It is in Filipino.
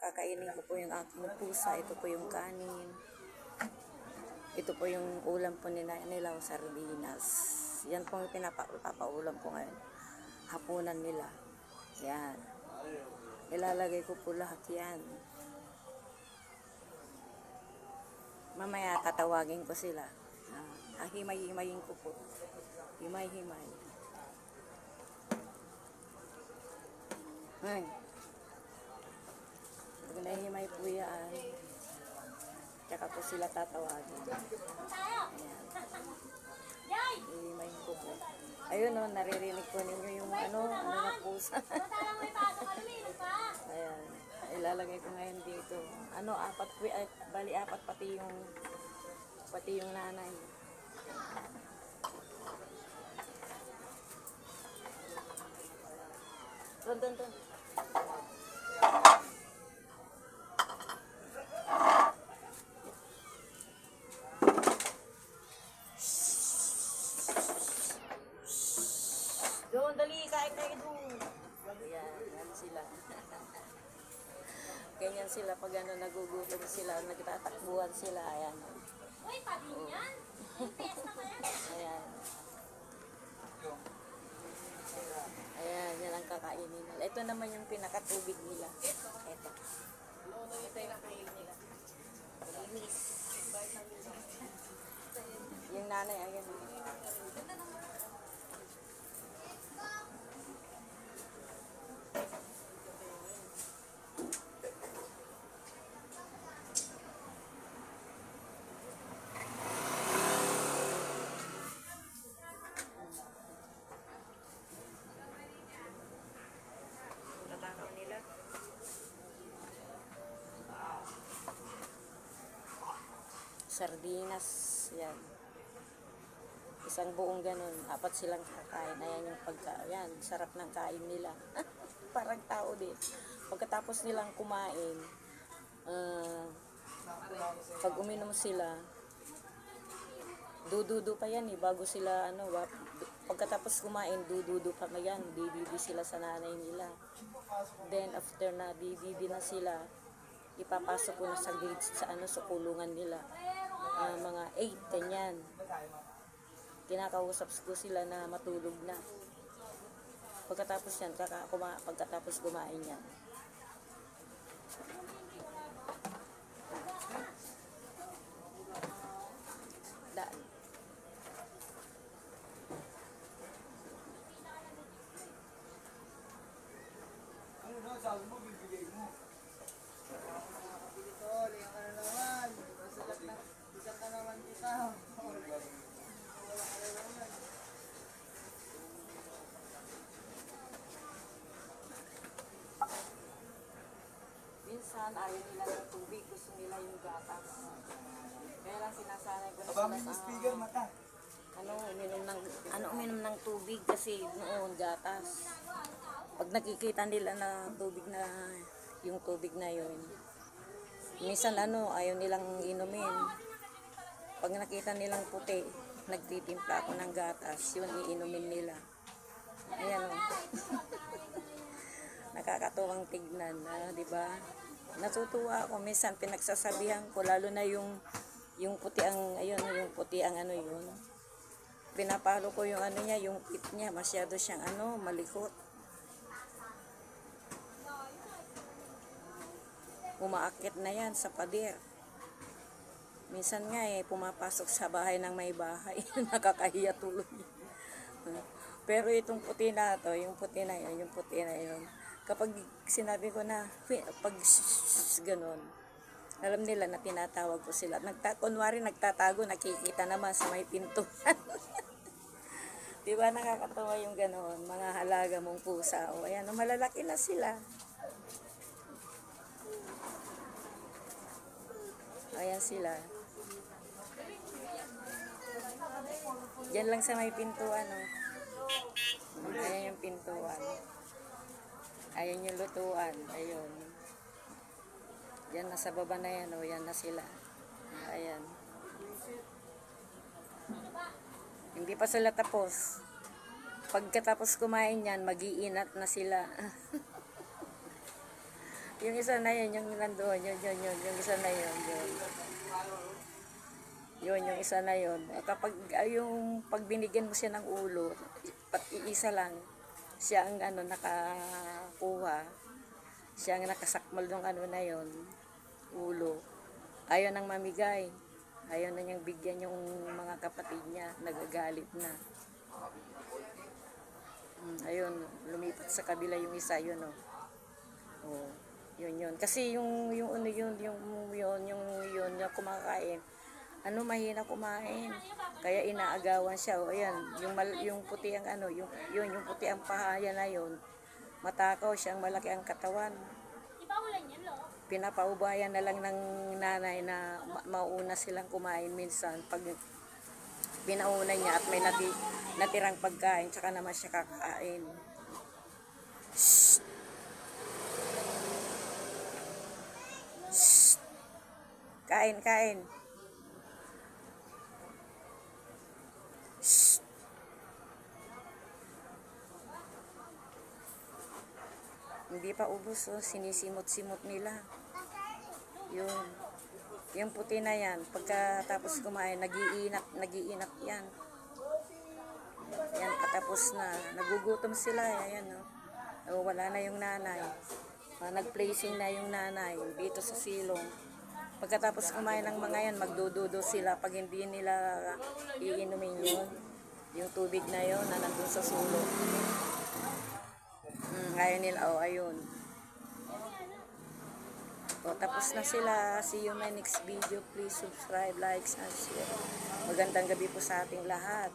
kakainin ko po yung aking pusa. Ito po yung kanin. Ito po yung ulam po nila, sardinas. Yan po yung pinapaulam ko ngayon. Hapunan nila. Yan. Ilalagay ko po lahat yan. Mamaya tatawagin ko sila. Himay-himayin ko po. Himay-himay. Ay. Pag nahihimay po yan, tsaka po sila tatawagin. Ayan. Hihimayin ko po. Ayun o, naririnig po ninyo yung ano na pusa. Ayan. Ilalagay ko ngayon dito. Bali apat pati yung nanay. Don. Doon, dali, kain tayo doon. Yan sila. Ganyan sila pag nagugutom sila, nagtatakbuhan sila. Ayan. Uy, pati yan. Ayan. Ayan, yan ang kakainin nila. Ito naman yung pinakatubig nila. Ito. Ito yung nakain nila. Linis. Yung nanay, ayan. Sardinas, yan. Isang buong ganun, 4 silang kakain. Ayan yung yan, sarap ng kain nila. Parang tao din. Pagkatapos nilang kumain, pag uminom sila, dududo pa yan bago sila, pagkatapos kumain, dududo pa yan, dididi sila sa nanay nila. Then, after na dididi na sila, ipapasok ko na sa gate, sa kulungan nila. Mga 8, ganyan. Kinakausap ko sila na matulog na. Pagkatapos yan, pagkatapos kumain yan. Daan. Ano na, sabi mo, bibigay mo. Ito, liyan ka na naman. Isa ka naman kita. Wala ka na naman. Minsan, ayaw nila ng tubig. Gusto nila yung gatas. Kaya lang sinasanay ko na Abangin sila mo speaker, mata. uminom ng tubig kasi noon gatas. Pag nakikita nila na yung tubig na yun, minsan ayaw nilang inumin. Pag nakita nilang puti, nagtitimpla ako ng gatas, yun iinumin nila. Ayan o. Nakakatuwang tignan, di ba? Natutuwa ako, minsan pinagsasabihan ko, lalo na yung puti ang, yung puti ang yun. Pinapalo ko yung niya, yung pit niya, masyado siyang malikot. Umaakit na yan sa pader. Minsan nga pumapasok sa bahay ng may bahay. Nakakahiya tuloy. Pero itong puti na to, yung puti na yun, kapag sinabi ko na, pag ganon, alam nila na tinatawag ko sila. Kunwari nagtatago, nakikita naman sa may pintuan. Diba nakakatawa yung ganon, mga halaga mong pusa. O ayan, malalaki na sila. Ayan sila. Diyan lang sa may pintuan, Ayan yung pintuan. Ayan yung lutuan. Ayun. Diyan nasa baba na yan, Yan na sila. Ayan. Hindi pa sila tapos. Pagkatapos kumain yan, mag-iinat na sila. Yung isa na yun, yung nandoon, yun, yung isa na yun, yun. Yun, yung isa na yun. Kapag, yung pag binigyan mo siya ng ulo, iisa lang, siya ang ano, nakakuha, siya ang nakasakmal ng ano na yun, ulo. Ayaw nang mamigay. Ayaw na niyang bigyan yung mga kapatid niya, nagagalit na. Ayun, lumipat sa kabila yung isa, yun o. Oh, yun. Kasi yung kumakain, ano, mahina kumain. Kaya inaagawan siya. O, ayan, yung puti ang ano, yung puti ang pahaya na yun. Matakaw siyang malaki ang katawan. Di ba ulan yan, lo? Pinapaubayan na lang ng nanay na mauna silang kumain minsan pag pinauna niya at may natirang pagkain, tsaka naman siya kakain. Shh. Shh. Kain. Shh. Hindi pa ubos, oh. Sinisimot-simot nila. Yung puti na yan, pagkatapos kumain, nag-iinak yan. Yan, katapos na. Nagugutom sila, ayan, no. Oh, wala na yung nanay. Nag-placing na yung nanay dito sa silong. Pagkatapos kumain ng mga yan, magdududo sila pag hindi nila iinumin yun. Yung tubig na yun na nandun sa sulong. Ayaw nila, oh, ayun. O, tapos na sila. See you in my next video. Please subscribe, like, and share. Magandang gabi po sa ating lahat.